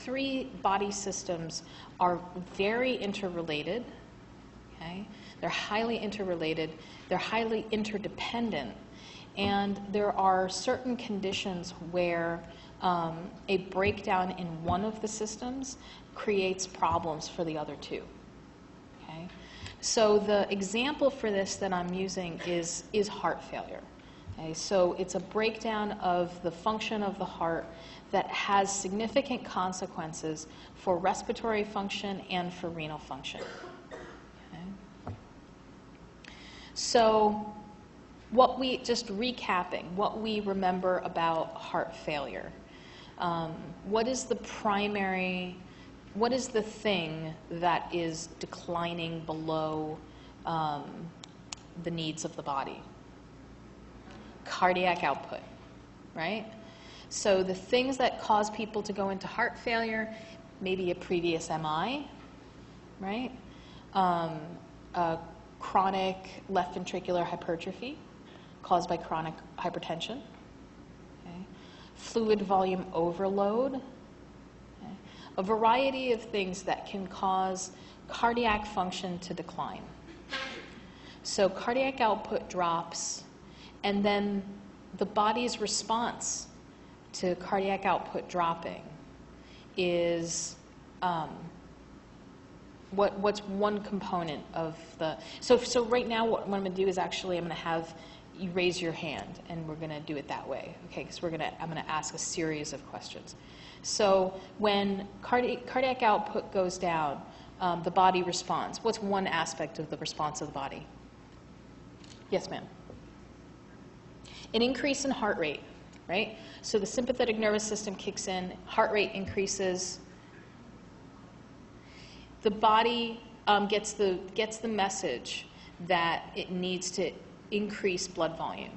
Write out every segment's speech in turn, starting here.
three body systems are very interrelated, okay? They're highly interrelated, they're highly interdependent, and there are certain conditions where a breakdown in one of the systems creates problems for the other two. Okay? So the example for this that I'm using is heart failure. Okay? So it's a breakdown of the function of the heart that has significant consequences for respiratory function and for renal function. Okay? So just recapping, what we remember about heart failure. What is the thing that is declining below the needs of the body? Cardiac output, right? So the things that cause people to go into heart failure, maybe a previous MI, right? Chronic left ventricular hypertrophy caused by chronic hypertension. Fluid volume overload, okay? A variety of things that can cause cardiac function to decline. So cardiac output drops, and then the body's response to cardiac output dropping is what's one component of the... So right now what I'm going to do is actually I'm going to have you raise your hand, and we're going to do it that way, okay? Because I'm going to ask a series of questions. So when cardiac output goes down, the body responds. What's one aspect of the response of the body? Yes, ma'am. An increase in heart rate, right? So the sympathetic nervous system kicks in, heart rate increases. The body gets the message that it needs to increase blood volume.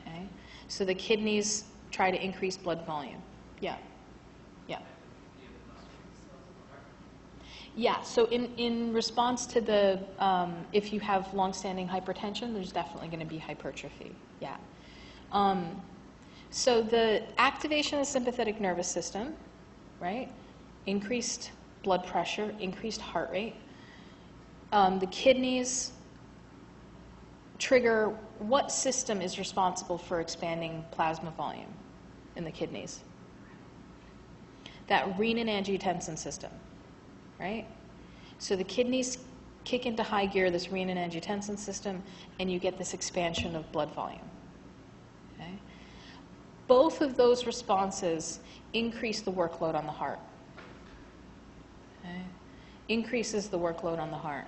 Okay? So the kidneys try to increase blood volume. Yeah. Yeah. Yeah, so in response to the, if you have long-standing hypertension, there's definitely going to be hypertrophy. Yeah. So the activation of the sympathetic nervous system, right? Increased blood pressure, increased heart rate. The kidneys trigger what system is responsible for expanding plasma volume in the kidneys? That renin-angiotensin system, right? So the kidneys kick into high gear this renin-angiotensin system, and you get this expansion of blood volume. Okay? Both of those responses increase the workload on the heart. Okay? Increases the workload on the heart.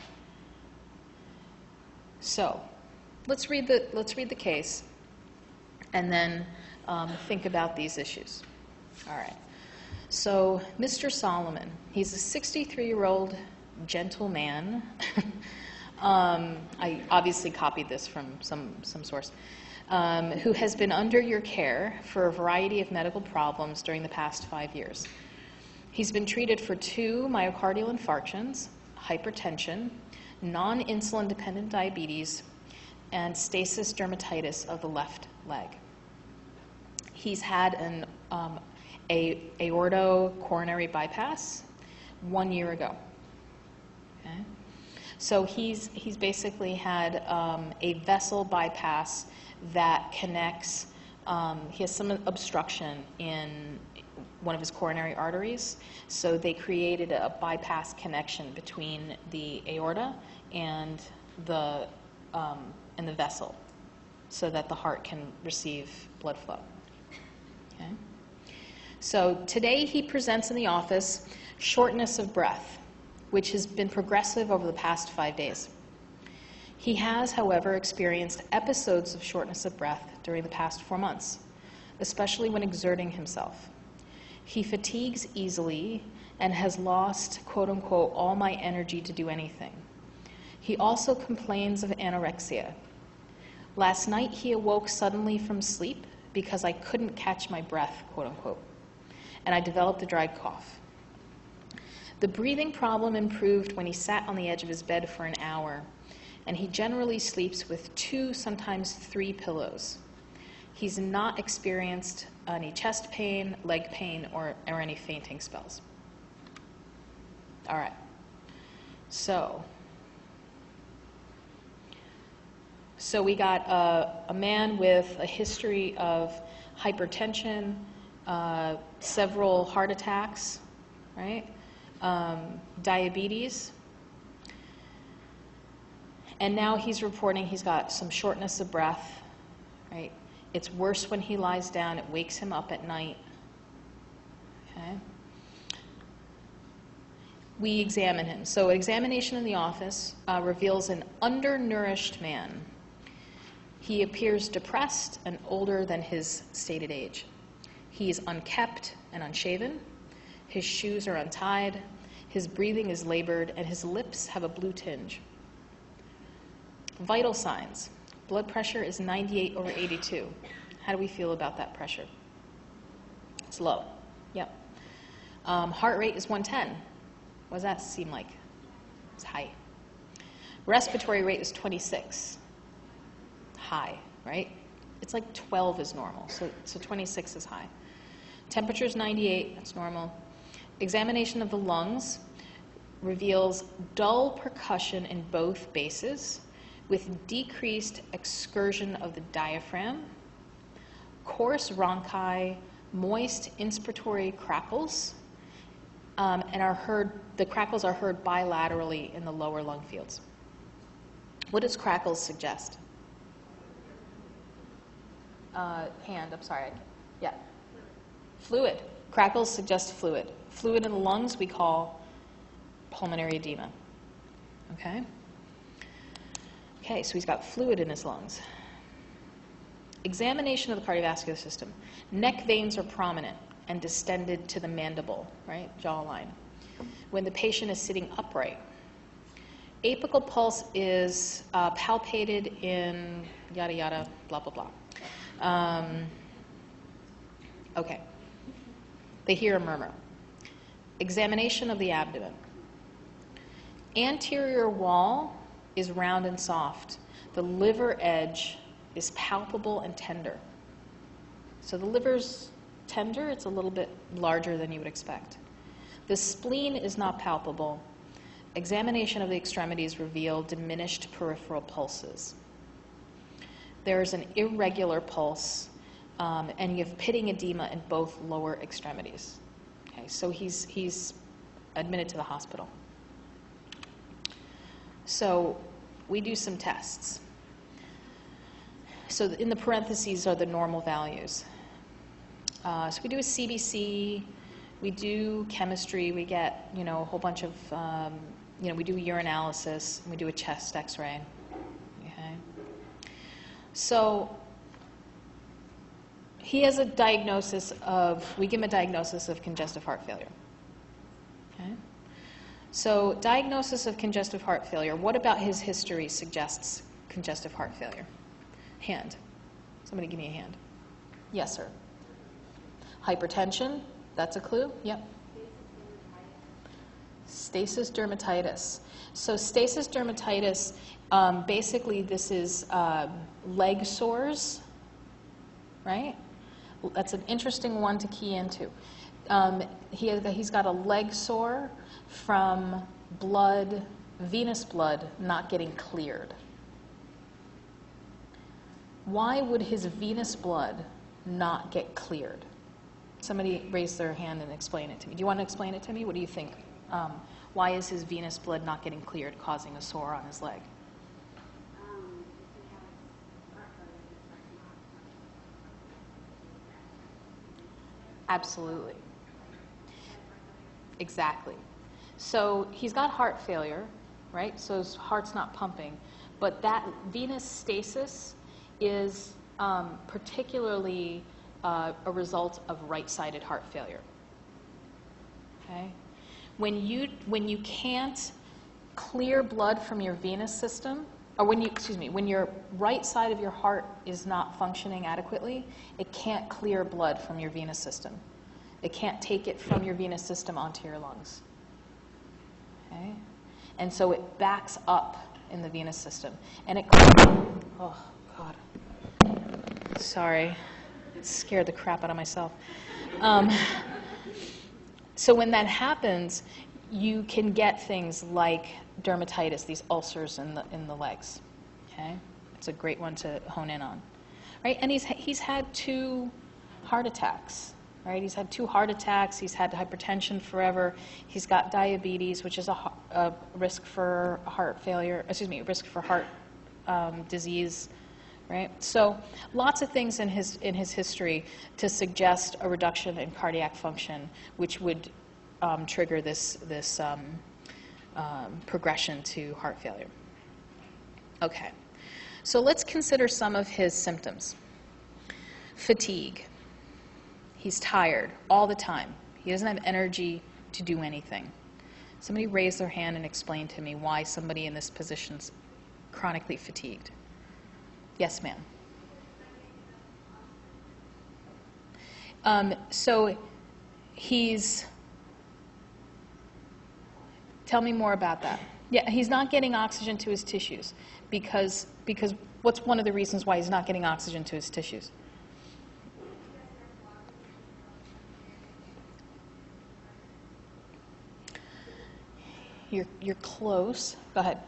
So let's read the case, and then think about these issues. All right. So Mr. Solomon, he's a 63-year-old gentleman. I obviously copied this from some source, who has been under your care for a variety of medical problems during the past 5 years. He's been treated for 2 myocardial infarctions, hypertension, non-insulin dependent diabetes, and stasis dermatitis of the left leg. He's had an aortocoronary bypass 1 year ago. Okay? So he's basically had a vessel bypass that connects, he has some obstruction in one of his coronary arteries, so they created a bypass connection between the aorta and the vessel so that the heart can receive blood flow. Okay? So today he presents in the office shortness of breath, which has been progressive over the past 5 days. He has, however, experienced episodes of shortness of breath during the past 4 months, especially when exerting himself. He fatigues easily and has lost, quote unquote, all my energy to do anything. He also complains of anorexia. Last night he awoke suddenly from sleep because I couldn't catch my breath, quote unquote, and I developed a dry cough. The breathing problem improved when he sat on the edge of his bed for an hour, and he generally sleeps with 2, sometimes 3 pillows. He's not experienced any chest pain, leg pain, or any fainting spells. All right. So we got a man with a history of hypertension, several heart attacks, right? Diabetes. And now he's reporting he's got some shortness of breath, right? It's worse when he lies down. It wakes him up at night. Okay? We examine him. So examination in the office reveals an undernourished man. He appears depressed and older than his stated age. He is unkempt and unshaven. His shoes are untied. His breathing is labored, and his lips have a blue tinge. Vital signs. Blood pressure is 98/82. How do we feel about that pressure? It's low. Yep. Heart rate is 110. What does that seem like? It's high. Respiratory rate is 26. High, right? It's like 12 is normal, so 26 is high. Temperature is 98, that's normal. Examination of the lungs reveals dull percussion in both bases with decreased excursion of the diaphragm, coarse rhonchi, moist inspiratory crackles, and the crackles are heard bilaterally in the lower lung fields. What does crackles suggest? Hand, I'm sorry. Yeah. Fluid. Crackles suggest fluid. Fluid in the lungs we call pulmonary edema. Okay? Okay, so he's got fluid in his lungs. Examination of the cardiovascular system. Neck veins are prominent and distended to the mandible, right? Jawline. When the patient is sitting upright. Apical pulse is palpated in yada yada, blah, blah, blah. Okay. They hear a murmur. Examination of the abdomen. Anterior wall is round and soft. The liver edge is palpable and tender. So the liver's tender, it's a little bit larger than you would expect. The spleen is not palpable. Examination of the extremities reveal diminished peripheral pulses. There is an irregular pulse, and you have pitting edema in both lower extremities. Okay, so he's admitted to the hospital. So we do some tests. So in the parentheses are the normal values. So we do a CBC, we do chemistry, we get, a whole bunch of, we do urinalysis, and we do a chest x-ray. Okay. So he has a diagnosis we give him a diagnosis of congestive heart failure. Okay. So diagnosis of congestive heart failure, what about his history suggests congestive heart failure? Hand. Somebody give me a hand. Yes, sir. Hypertension, that's a clue? Yep. Stasis dermatitis. So stasis dermatitis, basically this is leg sores, right? That's an interesting one to key into. He's got a leg sore from blood, venous blood, not getting cleared. Why would his venous blood not get cleared? Somebody raise their hand and explain it to me. Do you want to explain it to me? What do you think? Why is his venous blood not getting cleared, causing a sore on his leg? Absolutely. Exactly. So he's got heart failure, right? So his heart's not pumping. But that venous stasis is particularly a result of right-sided heart failure. Okay? When you can't clear blood from your venous system, or when your right side of your heart is not functioning adequately, it can't clear blood from your venous system. It can't take it from your venous system onto your lungs. Okay? And so it backs up in the venous system. And oh, God. Sorry. Scared the crap out of myself. Um, so when that happens, you can get things like dermatitis, these ulcers in the legs. Okay, it's a great one to hone in on, right? And he's had 2 heart attacks, right? He's had 2 heart attacks. He's had hypertension forever. He's got diabetes, which is a risk for heart failure. Excuse me, risk for heart disease. Right? So lots of things in his history to suggest a reduction in cardiac function, which would trigger this progression to heart failure. Okay, so let's consider some of his symptoms. Fatigue. He's tired all the time. He doesn't have energy to do anything. Somebody raise their hand and explain to me why somebody in this position's chronically fatigued. Yes, ma'am. So he's, tell me more about that. Yeah, he's not getting oxygen to his tissues because what's one of the reasons why he's not getting oxygen to his tissues? You're close. Go ahead.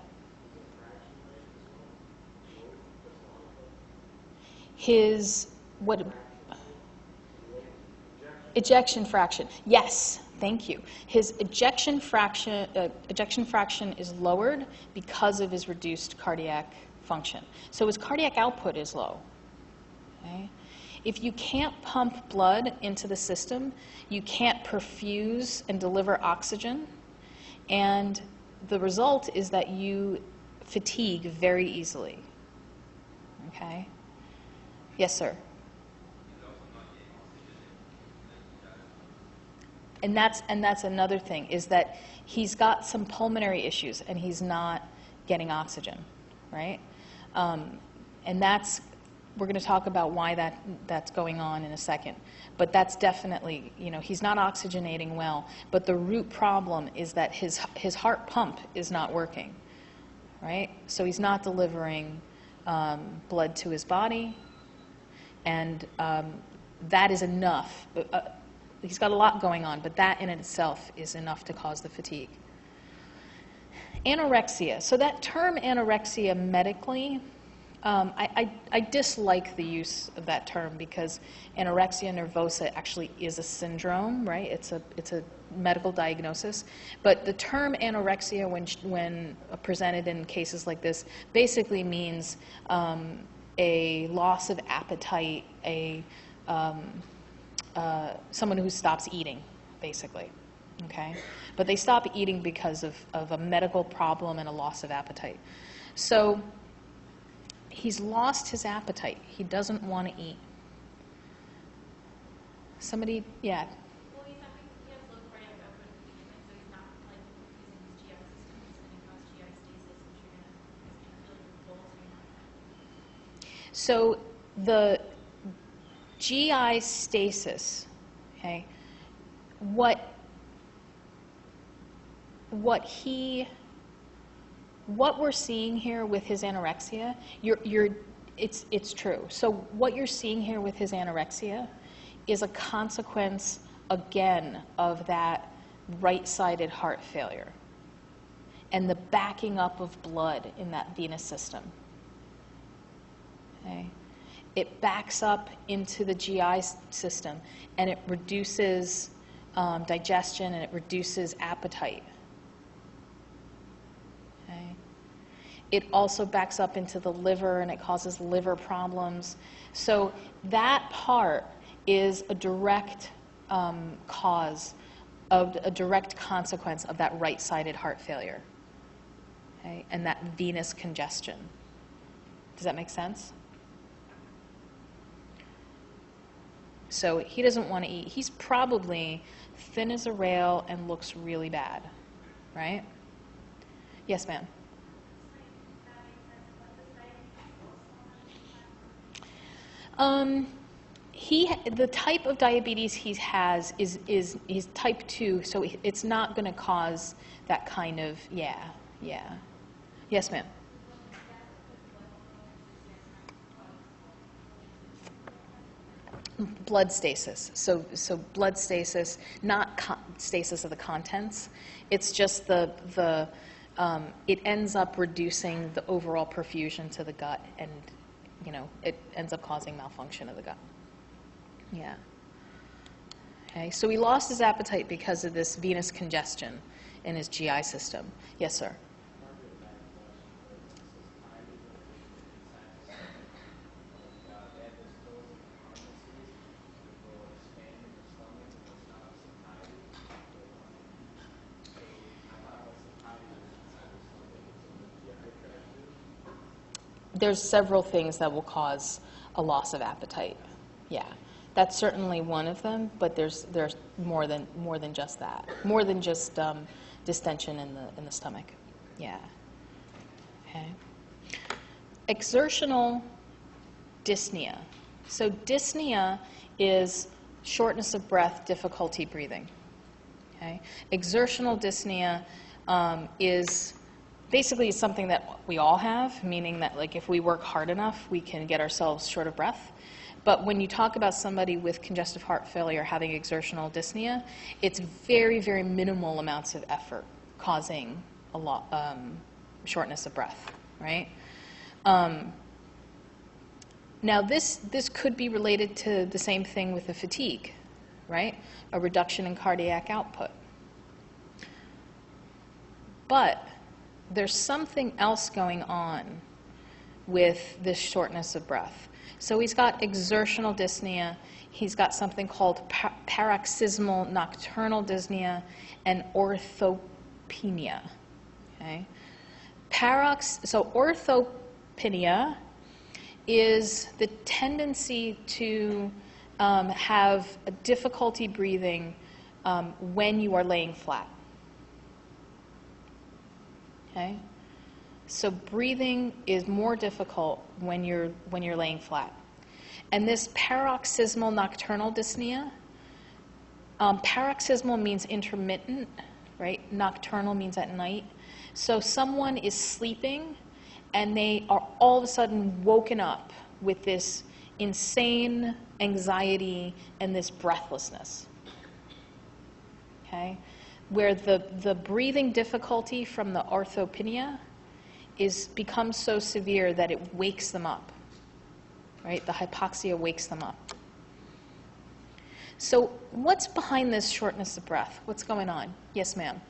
His what? Ejection fraction. Yes, thank you. His ejection fraction is lowered because of his reduced cardiac function. So his cardiac output is low. Okay? If you can't pump blood into the system, you can't perfuse and deliver oxygen, and the result is that you fatigue very easily. Okay? Yes, sir. And that's another thing, is that he's got some pulmonary issues and he's not getting oxygen, right? And we're going to talk about why that's going on in a second. But that's definitely, he's not oxygenating well. But the root problem is that his heart pump is not working, right? So he's not delivering blood to his body. And that is enough. He's got a lot going on, but that in itself is enough to cause the fatigue. Anorexia. So that term anorexia medically, I dislike the use of that term because anorexia nervosa actually is a syndrome, right? It's a medical diagnosis. But the term anorexia, when presented in cases like this, basically means a loss of appetite, someone who stops eating, basically. Okay? But they stop eating because of a medical problem and a loss of appetite. So he's lost his appetite. He doesn't want to eat. Somebody, yeah. Well, he has low cardiac output, so he's not like using his GI system, it's going to cause GI stasis, which you're going to feel your pulse. So the GI stasis, okay, what we're seeing here with his anorexia, it's true. So what you're seeing here with his anorexia is a consequence, again, of that right-sided heart failure and the backing up of blood in that venous system. Okay? It backs up into the GI system, and it reduces digestion, and it reduces appetite. Okay? It also backs up into the liver, and it causes liver problems. So that part is a direct cause of a direct consequence of that right-sided heart failure, okay? And that venous congestion. Does that make sense? So he doesn't want to eat. He's probably thin as a rail and looks really bad, right? Yes, ma'am. The type of diabetes he has is type 2, so it's not going to cause that kind of, yeah. Yes, ma'am. blood stasis. So blood stasis, not stasis of the contents. It's just it ends up reducing the overall perfusion to the gut, and it ends up causing malfunction of the gut. Yeah. Okay, so he lost his appetite because of this venous congestion in his GI system. Yes, sir. There's several things that will cause a loss of appetite. Yeah, that's certainly one of them, but there's more than just that. More than just distension in the stomach. Yeah. Okay. Exertional dyspnea. So dyspnea is shortness of breath, difficulty breathing. Okay. Exertional dyspnea is basically something that we all have, meaning that like if we work hard enough, we can get ourselves short of breath. But when you talk about somebody with congestive heart failure having exertional dyspnea, it's very, very minimal amounts of effort causing a lot shortness of breath, right? Now this could be related to the same thing with the fatigue, right? A reduction in cardiac output. But there's something else going on with this shortness of breath. So he's got exertional dyspnea, he's got something called paroxysmal nocturnal dyspnea, and orthopnea. Okay? So orthopnea is the tendency to have a difficulty breathing when you are laying flat. Okay? So breathing is more difficult when you're laying flat. And this paroxysmal nocturnal dyspnea, paroxysmal means intermittent, right? Nocturnal means at night. So someone is sleeping and they are all of a sudden woken up with this insane anxiety and this breathlessness. Okay? Where the breathing difficulty from the orthopnea becomes so severe that it wakes them up, right? The hypoxia wakes them up. So what's behind this shortness of breath? What's going on? Yes, ma'am.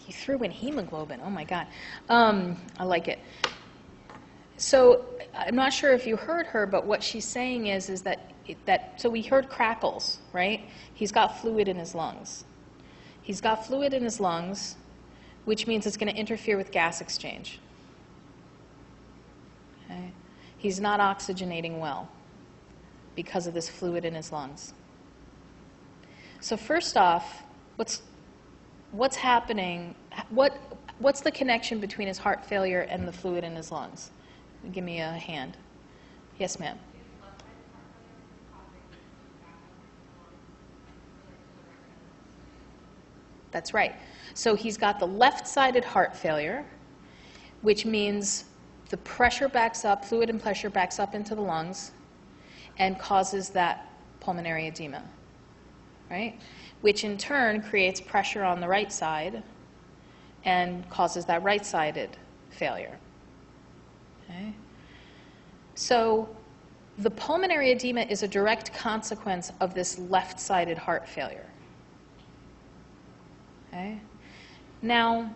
He threw in hemoglobin. Oh my God. I like it. So I'm not sure if you heard her, but what she's saying is that so we heard crackles, right? He's got fluid in his lungs. He's got fluid in his lungs, which means it's going to interfere with gas exchange. Okay? He's not oxygenating well because of this fluid in his lungs. So first off, what's happening? What's the connection between his heart failure and the fluid in his lungs? Give me a hand. Yes, ma'am. That's right. So he's got the left-sided heart failure, which means the pressure backs up, fluid and pressure backs up into the lungs and causes that pulmonary edema, right? Which in turn creates pressure on the right side and causes that right-sided failure. Okay? So the pulmonary edema is a direct consequence of this left-sided heart failure. Okay? Now,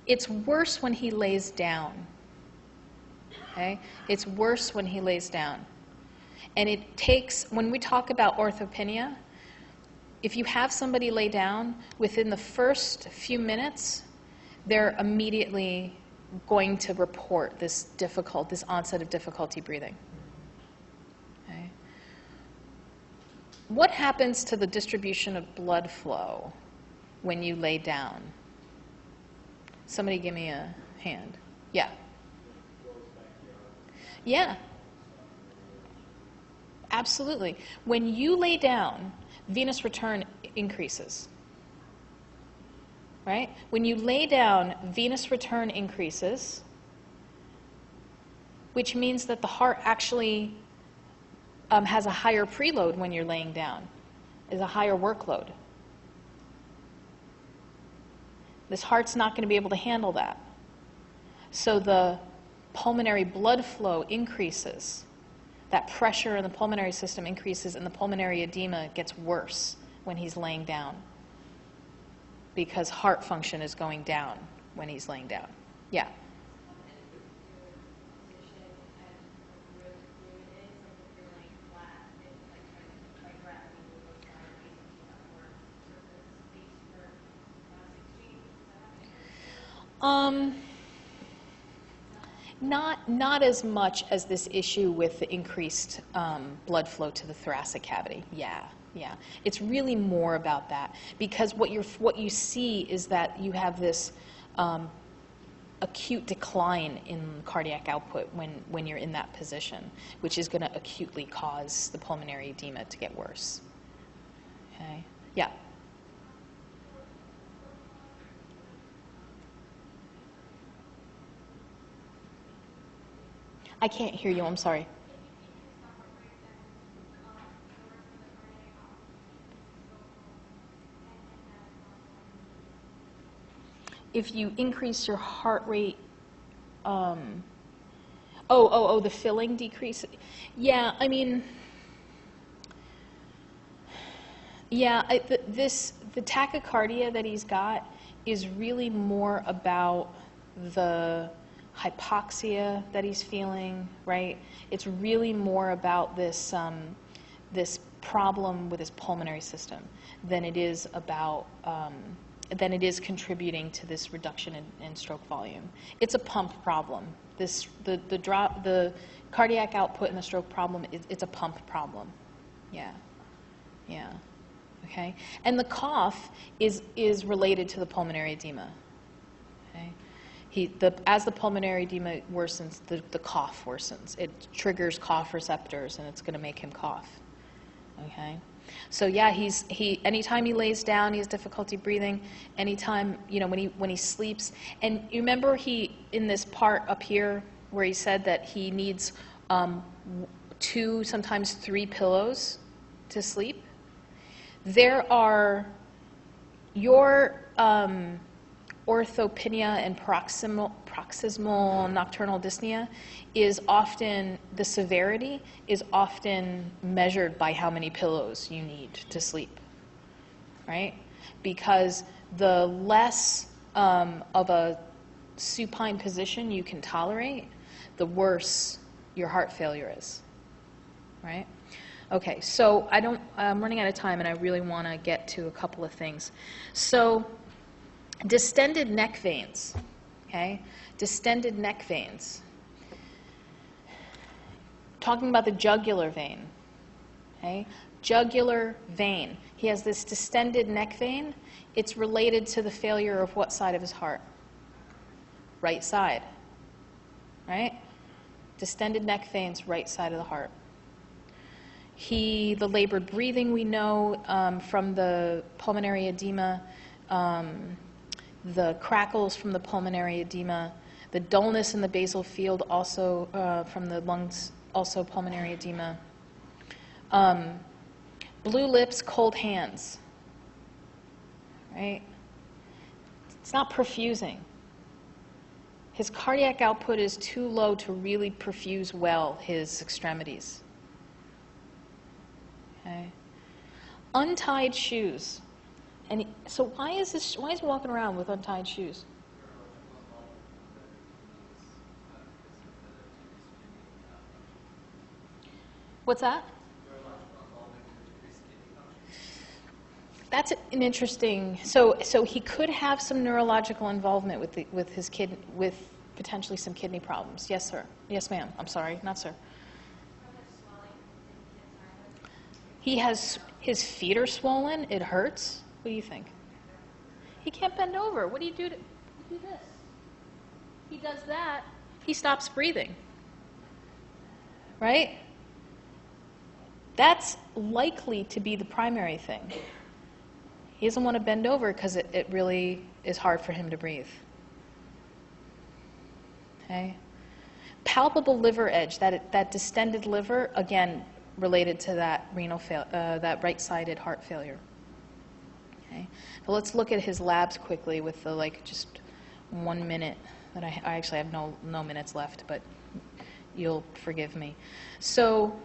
it's worse when he lays down. Okay? It's worse when he lays down. And it takes, when we talk about orthopnea, if you have somebody lay down, within the first few minutes, they're immediately going to report this onset of difficulty breathing. Okay? What happens to the distribution of blood flow when you lay down? Somebody give me a hand. Yeah. Yeah. Absolutely. When you lay down, venous return increases. Right? When you lay down, venous return increases, which means that the heart actually has a higher preload when you're laying down, is a higher workload. This heart's not going to be able to handle that. So the pulmonary blood flow increases. That pressure in the pulmonary system increases, and the pulmonary edema gets worse when he's laying down because heart function is going down when he's laying down. Yeah. Not as much as this issue with the increased blood flow to the thoracic cavity. Yeah. It's really more about that because what you see is that you have this acute decline in cardiac output when you're in that position, which is going to acutely cause the pulmonary edema to get worse. Okay. Yeah. I can't hear you, I'm sorry. If you increase your heart rate, the filling decrease. Yeah, I mean, yeah, the tachycardia that he's got is really more about the hypoxia that he's feeling, right? It's really more about this this problem with his pulmonary system than it is about than it is contributing to this reduction in stroke volume. It's a pump problem. The cardiac output in the stroke problem, it's a pump problem. Yeah. Okay, and the cough is related to the pulmonary edema. Okay. As the pulmonary edema worsens, the cough worsens. It triggers cough receptors, and it's going to make him cough. Okay, so yeah, anytime he lays down, he has difficulty breathing. Anytime, when he sleeps, and you remember in this part up here where he said that he needs 2, sometimes 3 pillows to sleep. There are your orthopnea and paroxysmal nocturnal dyspnea is often, the severity is often measured by how many pillows you need to sleep, right? Because the less of a supine position you can tolerate, the worse your heart failure is, right? Okay, so I'm running out of time, and I really want to get to a couple of things. So, distended neck veins, okay? Distended neck veins. Talking about the jugular vein, okay? Jugular vein. He has this distended neck vein. It's related to the failure of what side of his heart? Right side, right? Distended neck veins, right side of the heart. The labored breathing we know from the pulmonary edema, the crackles from the pulmonary edema, the dullness in the basal field also from the lungs, also pulmonary edema. Blue lips, cold hands, right? It's not perfusing. His cardiac output is too low to really perfuse well his extremities. Okay. Untied shoes. And so why is he walking around with untied shoes? What's that? That's an interesting. So he could have some neurological involvement with potentially some kidney problems. Yes, sir. Yes, ma'am. I'm sorry, not sir. He has His feet are swollen. It hurts. What do you think? He can't bend over. What do you do to do this? He does that. He stops breathing. Right? That's likely to be the primary thing. He doesn't want to bend over because it really is hard for him to breathe. Okay? Palpable liver edge, that distended liver, again, related to that that right-sided heart failure. Okay? So let's look at his labs quickly with the just 1 minute. That I actually have no minutes left, but you'll forgive me. So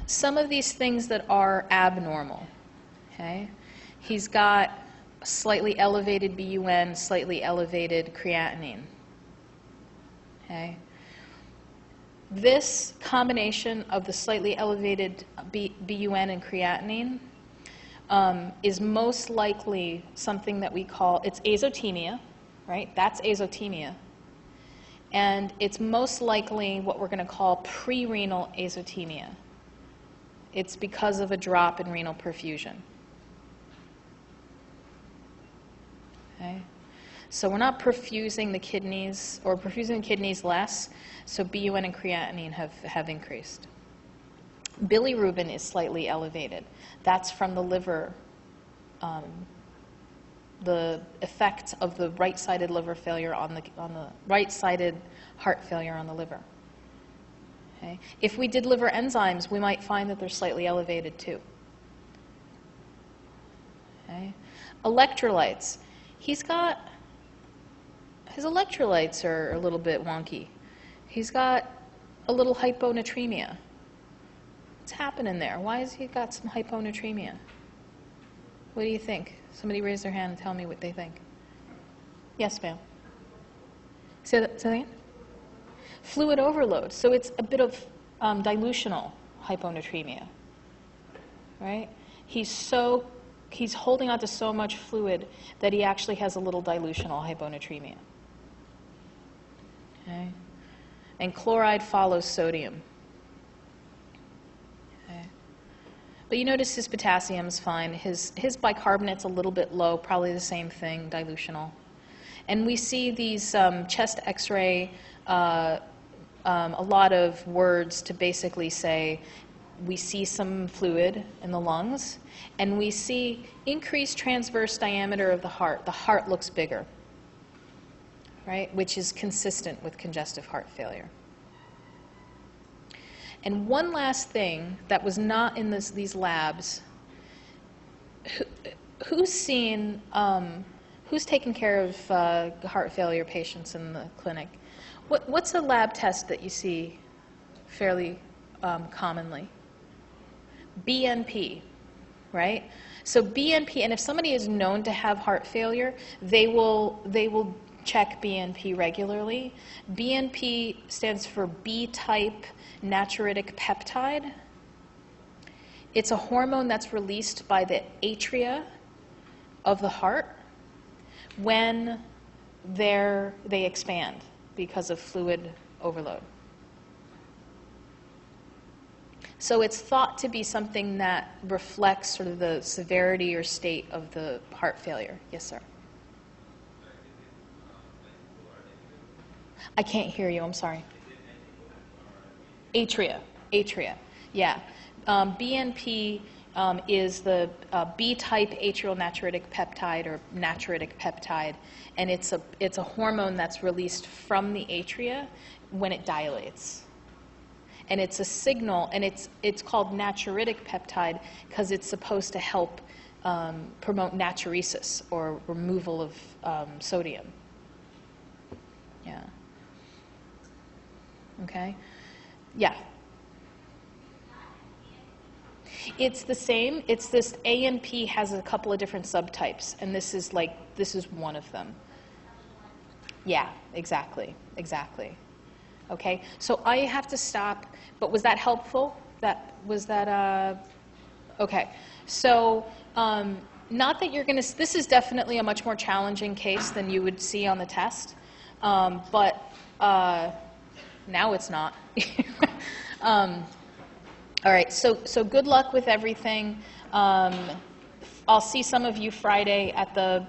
some of these things that are abnormal. Okay? He's got slightly elevated BUN, slightly elevated creatinine. Okay? This combination of the slightly elevated BUN and creatinine is most likely something that we call, it's azotemia, right? That's azotemia. And it's most likely what we're going to call pre-renal azotemia. It's because of a drop in renal perfusion. Okay? So we're not perfusing the kidneys, or perfusing the kidneys less, so BUN and creatinine have increased. Bilirubin is slightly elevated. That's from the liver, the effect of the right-sided liver failure on the right-sided heart failure on the liver. Okay? If we did liver enzymes, we might find that they're slightly elevated too. Okay? Electrolytes. His electrolytes are a little bit wonky. He's got a little hyponatremia. What's happening there? Why has he got some hyponatremia? What do you think? Somebody raise their hand and tell me what they think. Yes, ma'am. Say that again? Fluid overload. So it's a bit of dilutional hyponatremia, right? He's holding on to so much fluid that he actually has a little dilutional hyponatremia. Okay? And chloride follows sodium. Okay? But you notice his potassium's fine. His bicarbonate's a little bit low, probably the same thing, dilutional. And we see these chest x-ray, a lot of words to basically say we see some fluid in the lungs, and we see increased transverse diameter of the heart. The heart looks bigger, right, which is consistent with congestive heart failure. And one last thing that was not in these labs, who's taken care of heart failure patients in the clinic? What's a lab test that you see fairly commonly? BNP, right? So BNP, and if somebody is known to have heart failure, they will check BNP regularly. BNP stands for B-type natriuretic peptide. It's a hormone that's released by the atria of the heart when they expand because of fluid overload. So it's thought to be something that reflects sort of the severity or state of the heart failure. Yes, sir. I can't hear you. I'm sorry. Atria. Yeah. BNP is the B-type atrial natriuretic peptide or natriuretic peptide, and it's a hormone that's released from the atria when it dilates. And it's a signal, and it's called natriuretic peptide because it's supposed to help promote natriuresis, or removal of sodium. Yeah. Okay. Yeah. It's the same. It's this ANP has a couple of different subtypes, and this is one of them. Yeah, exactly. Okay, so I have to stop, but was that helpful? Okay. So, not that you're going to, this is definitely a much more challenging case than you would see on the test, but now it's not. All right, so good luck with everything. I'll see some of you Friday at the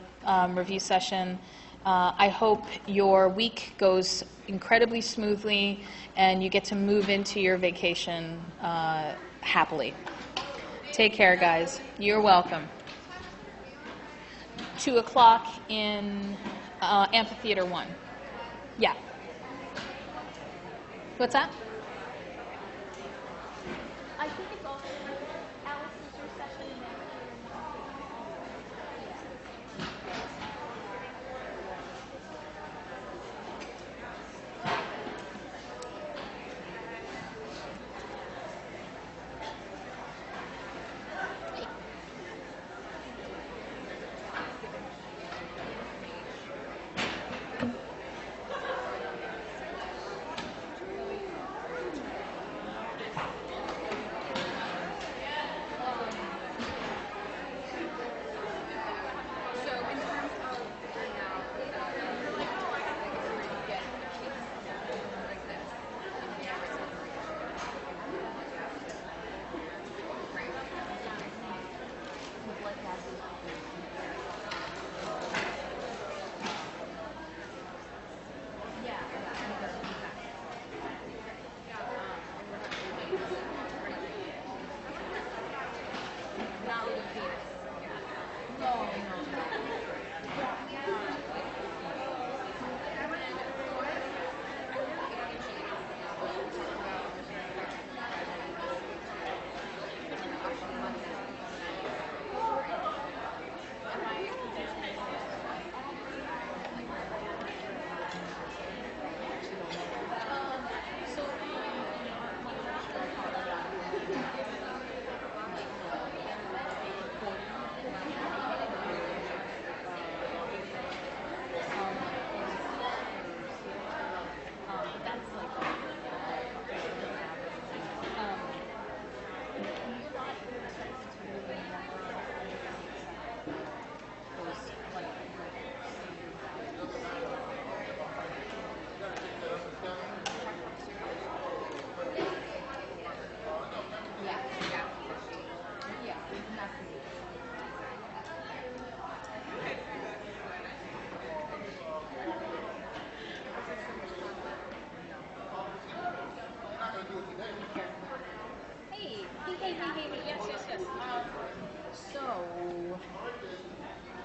review session. I hope your week goes incredibly smoothly and you get to move into your vacation happily. Take care, guys. You're welcome. 2 o'clock in Amphitheater 1. Yeah. What's that? I think it's also Alice's your session in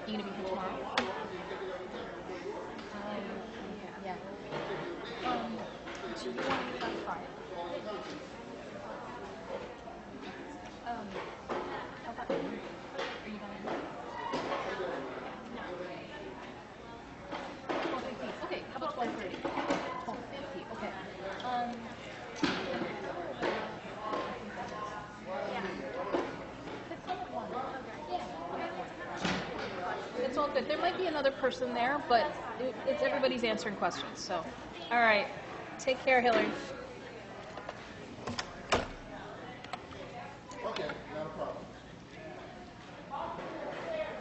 You gonna be here tomorrow? Yeah. Do you want to meet on Friday? How about you? Are you going? 12:15. Okay. How about 12:30? 12:50. Okay. It's all good. There might be another person there, but it's everybody's answering questions. So, all right. Take care, Hillary. Okay, not a problem.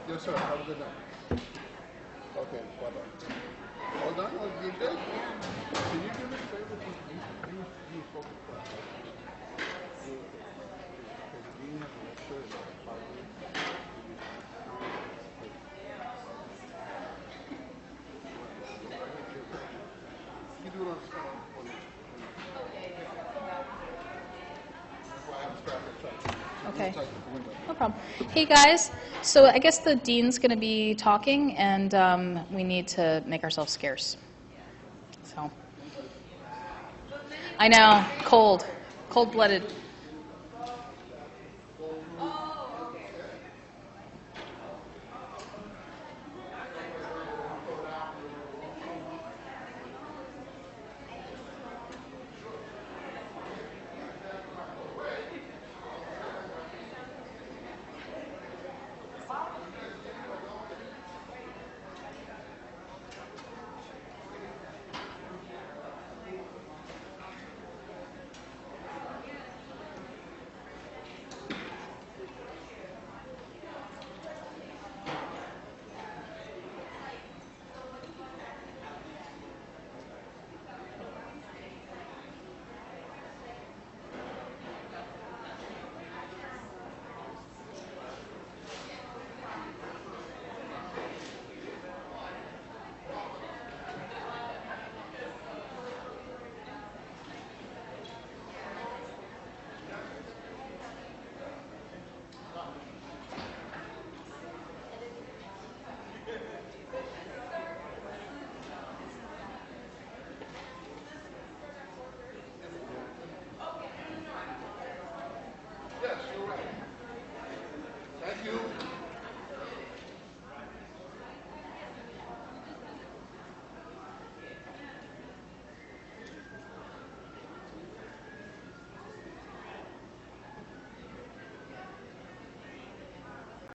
Yes, sir. Have a good night. Okay, bye-bye. All done? You good? Can you do me a favor? You focus on that. Because you have to make sure that you do it on the phone. Okay. No problem. Hey, guys. So I guess the dean's going to be talking, and we need to make ourselves scarce. So I know, cold-blooded.